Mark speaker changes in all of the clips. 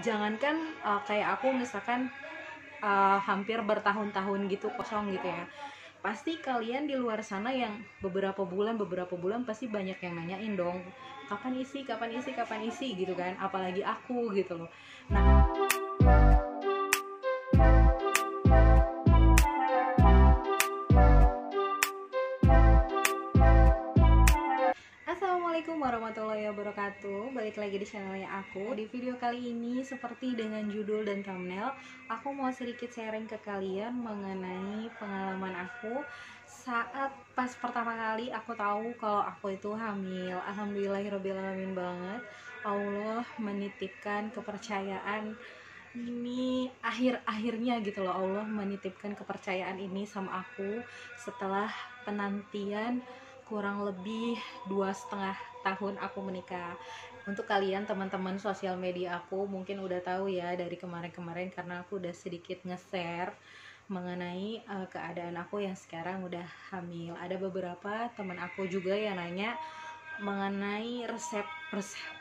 Speaker 1: jangankan kayak aku misalkan hampir bertahun-tahun gitu kosong gitu ya, pasti kalian di luar sana yang beberapa bulan pasti banyak yang nanyain dong, kapan isi, kapan isi, kapan isi gitu kan, apalagi aku gitu loh. Nah, Assalamualaikum warahmatullahi wabarakatuh. Balik lagi di channelnya aku. Di video kali ini, seperti dengan judul dan thumbnail, aku mau sedikit sharing ke kalian mengenai pengalaman aku saat pas pertama kali aku tahu kalau aku itu hamil. Alhamdulillahirobbilalamin banget. Allah menitipkan kepercayaan ini, akhirnya gitu loh, Allah menitipkan kepercayaan ini sama aku setelah penantian kurang lebih 2,5 tahun aku menikah. Untuk kalian teman-teman sosial media aku mungkin udah tahu ya dari kemarin-kemarin, karena aku udah sedikit nge-share mengenai keadaan aku yang sekarang udah hamil. Ada beberapa teman aku juga yang nanya mengenai resep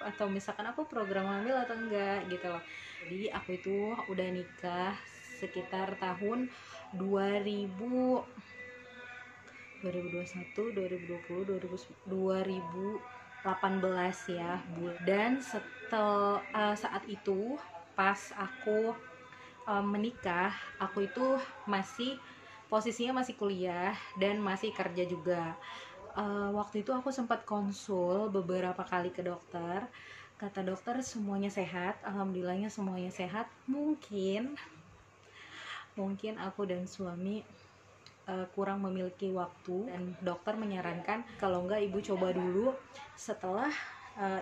Speaker 1: atau misalkan aku program hamil atau enggak gitu loh. Jadi aku itu udah nikah sekitar tahun 2000 2021, 2020, 2018 ya. Dan saat itu pas aku menikah, aku itu masih posisinya masih kuliah dan masih kerja juga. Waktu itu aku sempat konsul beberapa kali ke dokter. Kata dokter semuanya sehat, alhamdulillahnya semuanya sehat. Mungkin aku dan suami kurang memiliki waktu, dan dokter menyarankan kalau enggak ibu coba dulu setelah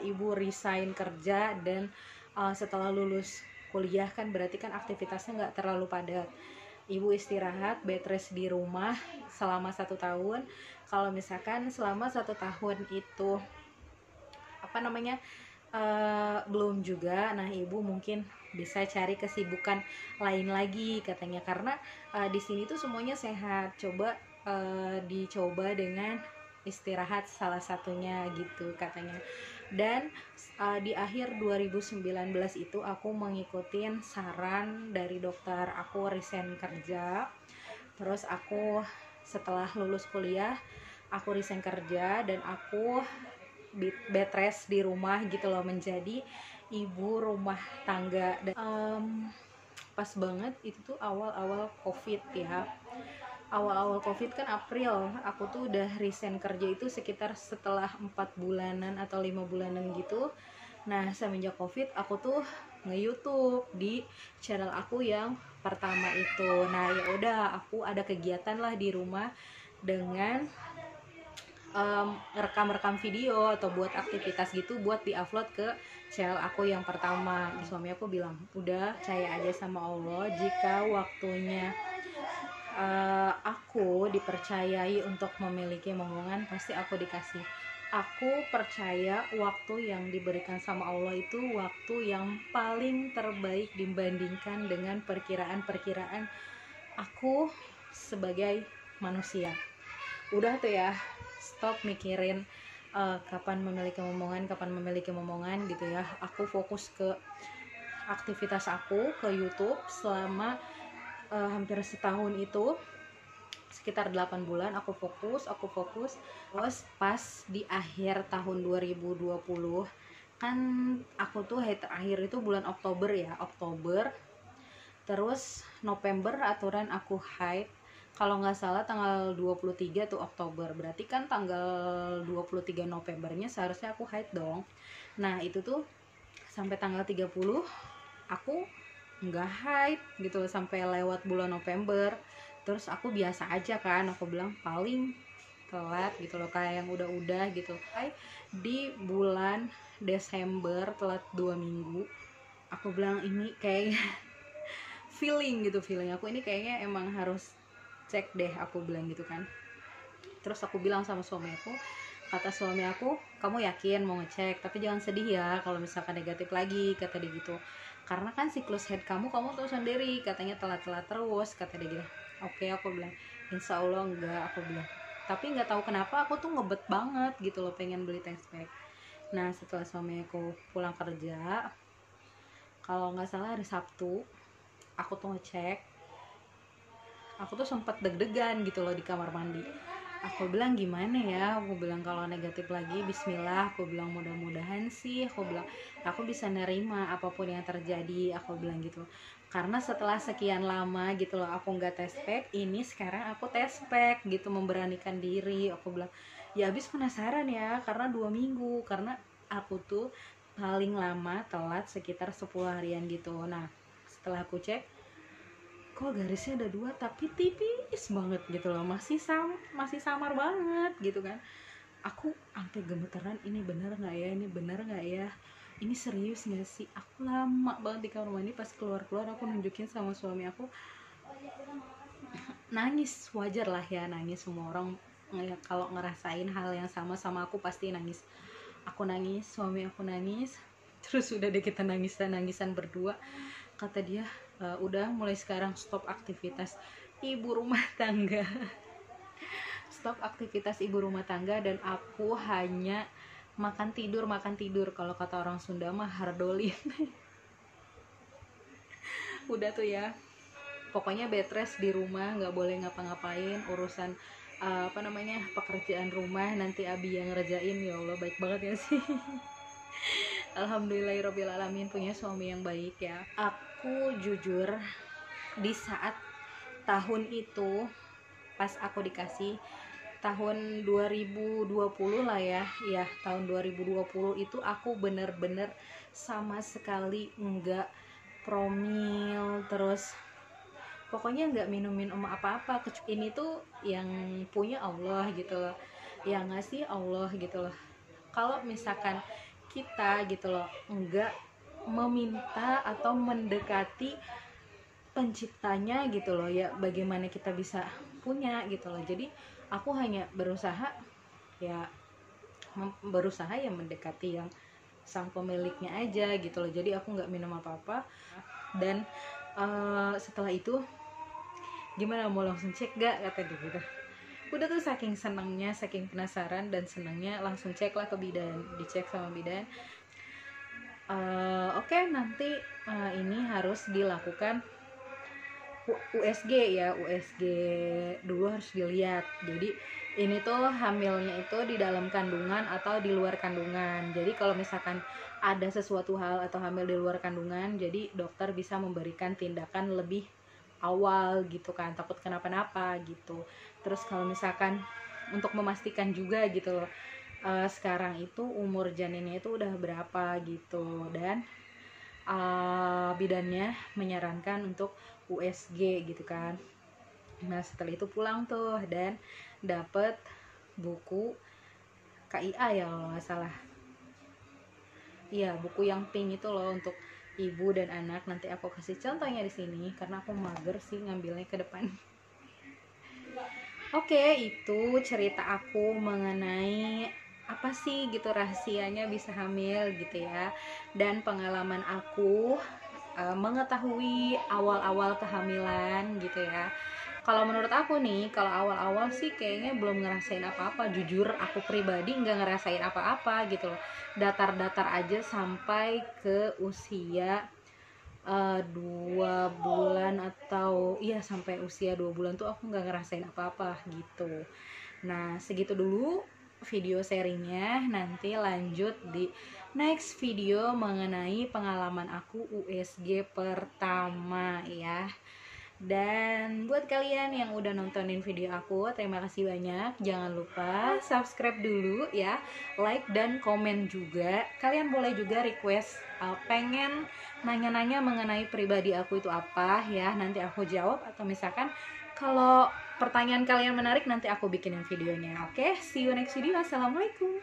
Speaker 1: ibu resign kerja dan setelah lulus kuliah, kan berarti kan aktivitasnya nggak terlalu padat. Ibu istirahat, bed rest di rumah selama 1 tahun. Kalau misalkan selama 1 tahun itu apa namanya belum juga, nah ibu mungkin bisa cari kesibukan lain lagi katanya, karena di sini tuh semuanya sehat, coba dicoba dengan istirahat salah satunya gitu katanya. Dan di akhir 2019 itu aku mengikuti saran dari dokter, aku resign kerja. Terus aku setelah lulus kuliah aku resign kerja dan aku bed rest di rumah gitu loh, menjadi ibu rumah tangga. Dan pas banget itu tuh awal-awal covid ya, awal-awal covid kan April, aku tuh udah resign kerja itu sekitar setelah 4 bulanan atau 5 bulanan gitu. Nah semenjak covid aku tuh nge-YouTube di channel aku yang pertama itu. Nah ya udah, aku ada kegiatan lah di rumah dengan rekam-rekam video atau buat aktivitas gitu buat diupload ke channel aku yang pertama. Suami aku bilang udah percaya aja sama Allah, jika waktunya aku dipercayai untuk memiliki momongan pasti aku dikasih. Aku percaya waktu yang diberikan sama Allah itu waktu yang paling terbaik dibandingkan dengan perkiraan-perkiraan aku sebagai manusia. Udah tuh ya, stop mikirin kapan memiliki momongan gitu ya. Aku fokus ke aktivitas aku, ke YouTube selama hampir setahun itu, sekitar 8 bulan aku fokus. Terus pas di akhir tahun 2020 kan, aku tuh terakhir itu bulan Oktober ya, terus November aturan aku haid, kalau nggak salah tanggal 23 tuh Oktober, berarti kan tanggal 23 Novembernya seharusnya aku haid dong. Nah itu tuh sampai tanggal 30 aku nggak haid gitu sampai lewat bulan November. Terus aku biasa aja kan, aku bilang paling telat gitu loh, kayak yang udah gitu. Di bulan Desember telat 2 minggu, aku bilang ini kayak feeling aku ini kayaknya emang harus cek deh, aku bilang gitu kan. Terus aku bilang sama suami aku, kata suami aku, kamu yakin mau ngecek, tapi jangan sedih ya kalau misalkan negatif lagi, kata dia gitu, karena kan siklus head kamu tahu sendiri, katanya telat-telat terus, kata dia gitu. Oke, aku bilang insya Allah enggak, aku bilang. Tapi nggak tahu kenapa aku tuh ngebet banget gitu loh, pengen beli test pack. Nah setelah suami aku pulang kerja, kalau nggak salah hari Sabtu aku tuh ngecek, aku tuh sempat deg-degan gitu loh di kamar mandi. Aku bilang gimana ya, aku bilang kalau negatif lagi bismillah, aku bilang mudah-mudahan sih, aku bilang aku bisa nerima apapun yang terjadi, aku bilang gitu. Karena setelah sekian lama gitu loh aku nggak tes pack, ini sekarang aku tes pack gitu, memberanikan diri. Aku bilang ya habis penasaran ya, karena 2 minggu, karena aku tuh paling lama telat sekitar 10 harian gitu. Nah setelah aku cek, kok garisnya ada 2 tapi tipis banget gitu loh, masih samar banget gitu kan. Aku sampai gemeteran, ini bener nggak ya, ini bener nggak ya, ini serius nggak sih. Aku lama banget di kamar mandi, pas keluar aku nunjukin sama suami aku, nangis. Wajar lah ya nangis, semua orang kalau ngerasain hal yang sama aku pasti nangis. Aku nangis, suami aku nangis, terus udah deh kita nangisan berdua. Kata dia, udah mulai sekarang stop aktivitas ibu rumah tangga. Stop aktivitas ibu rumah tangga, dan aku hanya makan tidur. Kalau kata orang Sunda mah hardolin. Udah tuh ya, pokoknya bed rest di rumah, nggak boleh ngapa-ngapain. Urusan pekerjaan rumah nanti Abi yang ngerjain. Ya Allah, baik banget ya sih. Alhamdulillahirobbilalamin, punya suami yang baik ya. Aku jujur di saat tahun itu, pas aku dikasih tahun 2020 lah ya, tahun 2020 itu aku bener-bener sama sekali enggak promil, terus pokoknya enggak minum apa-apa. Ini tuh yang punya Allah gitu loh, yang ngasih Allah gitu loh. Kalau misalkan kita gitu loh enggak meminta atau mendekati penciptanya gitu loh, ya bagaimana kita bisa punya gitu loh. Jadi aku hanya berusaha ya mendekati yang sang pemiliknya aja gitu loh. Jadi aku nggak minum apa-apa. Dan setelah itu, gimana, mau langsung cek gak, kata dia gitu. Udah tuh saking senangnya, saking penasaran dan senangnya, langsung cek lah ke bidan, dicek sama bidan. Oke, nanti ini harus dilakukan USG ya, USG dulu harus dilihat. Jadi ini tuh hamilnya itu di dalam kandungan atau di luar kandungan. Jadi kalau misalkan ada sesuatu hal atau hamil di luar kandungan, jadi dokter bisa memberikan tindakan lebih awal gitu kan, takut kenapa-napa gitu. Terus kalau misalkan untuk memastikan juga gitu loh, sekarang itu umur janinnya itu udah berapa gitu, dan bidannya menyarankan untuk USG gitu kan. Nah setelah itu pulang tuh dan dapet buku KIA ya kalau nggak salah. Iya, buku yang pink itu loh, untuk ibu dan anak. Nanti aku kasih contohnya di sini karena aku mager sih ngambilnya ke depan. Oke, itu cerita aku mengenai apa sih gitu rahasianya bisa hamil gitu ya, dan pengalaman aku mengetahui awal-awal kehamilan gitu ya. Kalau menurut aku nih, kalau awal-awal sih kayaknya belum ngerasain apa-apa. Jujur aku pribadi nggak ngerasain apa-apa gitu loh. Datar-datar aja sampai ke usia 2 bulan, atau iya sampai usia 2 bulan tuh aku nggak ngerasain apa-apa gitu. Nah segitu dulu video sharingnya, nanti lanjut di next video mengenai pengalaman aku USG pertama ya. Dan buat kalian yang udah nontonin video aku, terima kasih banyak. Jangan lupa subscribe dulu ya, like dan komen juga. Kalian boleh juga request pengen nanya-nanya mengenai pribadi aku itu apa ya, nanti aku jawab. Atau misalkan kalau pertanyaan kalian menarik, nanti aku bikinin videonya. Oke, see you next video. Assalamualaikum.